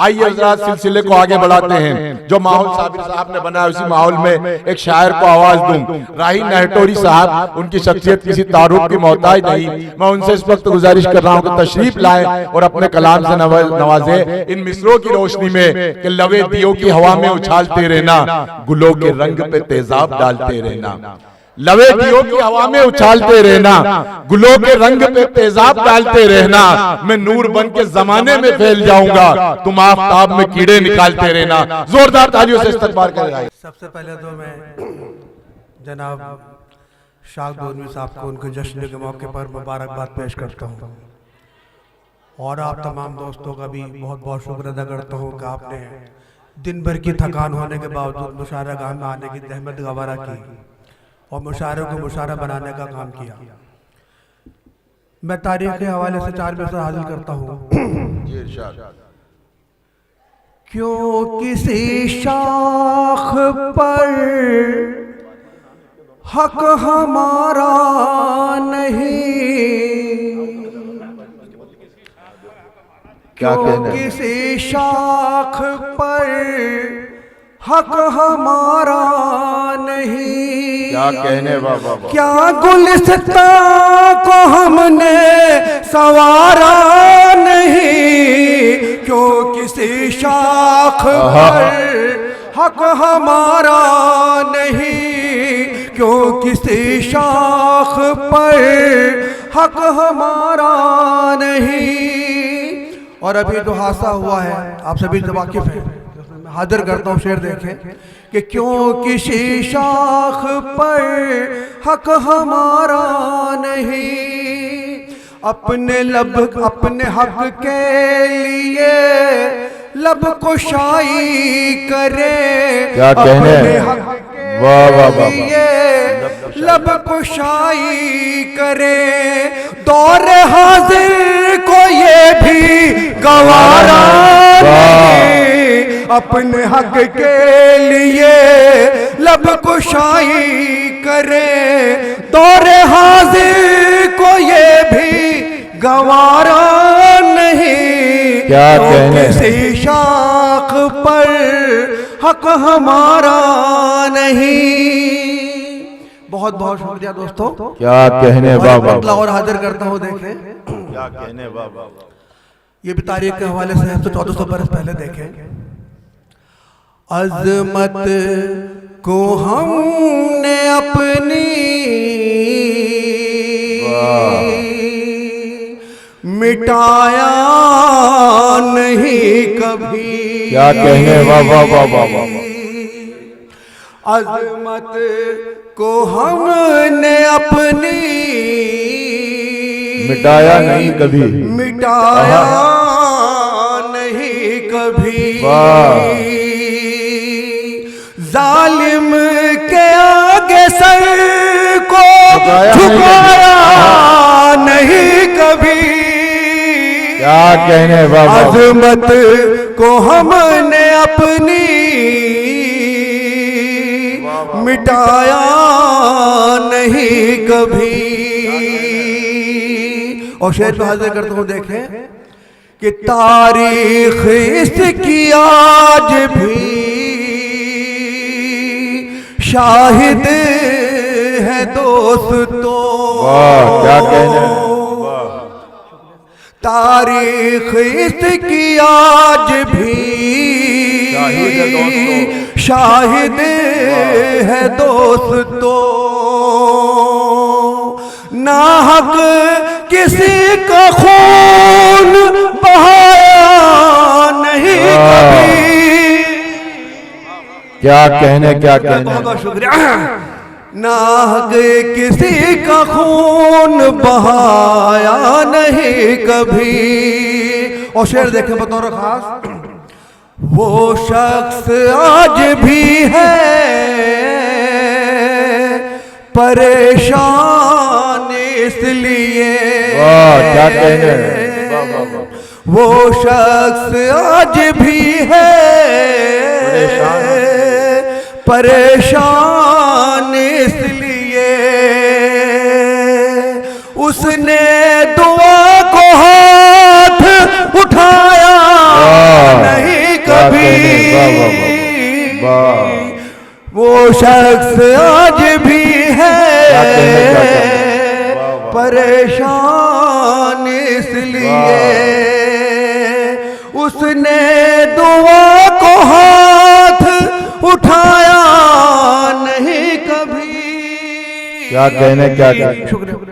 आइए हजरात सिलसिले को आगे बढ़ाते हैं। जो माहौल साबिर साहब ने बनाया उसी माहौल में एक शायर को आवाज दूं। राही नहटोरी साहब, उनकी शख्सियत किसी तारुफ की मोहताज नहीं। मैं उनसे इस वक्त गुजारिश कर रहा हूं कि तशरीफ लाएं और अपने कलाम से नवाजें इन मिसरों की रोशनी में कि लवे दियो की हवा में उछालते रहना, गुलों के रंग पे तेजाब डालते रहना। लवे दियो की हवा में उछालते रहना, गुलों के रंग पे तेजाब डालते रहना। मैं नूर बन के जमाने में फैल जाऊंगा, तुम आफताब में कीड़े निकालते रहना। जोरदार तालियों से इस्तकबाल करें। सबसे पहले तो मैं जनाब शाह गोलवी साहब को उनके जश्न के मौके पर मुबारकबाद पेश करता हूँ और आप तमाम दोस्तों का भी बहुत बहुत शुक्र अदा करता हूँ कि आपने दिन भर की थकान होने के बावजूद मुशायरा गाह में आने की जहमत गवारा की और मुशायरे को मुशायरा बनाने का काम किया। मैं तारीख के हवाले से 4 मिसरे हासिल करता हूँ। क्यों किसी शाख पर हक हमारा नहीं, क्यों किसी शाख पर हक हमारा नहीं। क्या कहने बाबा, क्या गुलिस्ता को हमने सवारा नहीं, क्यों किसी शाख पर हक हमारा नहीं, क्यों किसी शाख पर हक हमारा नहीं। और अभी जो हादसा हुआ है आप सभी तो वाकिफ हैं, हाजिर करता हूँ शेर देखें कि क्यों किसी शाख पर हक हमारा नहीं, अपने लब अपने हक के लिए लब कुशाई करे। क्या कहने, वाह वाह वाह, लब कुशाई करे। दौर हाजिर को ये भी गवारा नहीं, अपने हक के लिए लब कुशाई करे। दौर हाजिर को ये भी गवारा नहीं, क्या कहने, किसी शाख पर हक हमारा नहीं। बहुत बहुत शुक्रिया दोस्तों। क्या कहने बाबा, और हाजिर करता हूँ देखें क्या कहने बाबा। ये भी तारीख के हवाले से 1400 बरस पहले देखें। अजमत को हमने अपनी मिटाया नहीं कभी। क्या कहने बाबा बाबा, अजमत को हमने अपनी मिटाया नहीं कभी, मिटाया नहीं कभी। जालिम के आगे सर को झुकाया नहीं कभी। क्या कहने बाबा, अजमत को हमने अपनी मिटाया नहीं कभी। और शेर पे हाजिर करता हूँ देखें कि तारीख इसकी आज भी शाहिद है दोस्तों। क्या कहने, तारीख इसकी आज भी शाहिद है दोस्तों। नाहक किसी का खून बहाया नहीं कभी। क्या कहने, क्या कहने, बहुत शुक्रिया। नाहक किसी का खून बहाया नहीं कभी। और शेर देखें बतौर खास, वो शख्स आज भी है परेशान इसलिए। क्या कहने, वो शख्स आज भी है परेशान इसलिए। उसने दुआ को हाथ उठाया नहीं वो शख्स आज भी है परेशान इसलिए उसने दुआ को हाथ उठाया नहीं कभी। क्या कहने क्या कहने। शुक्रिया।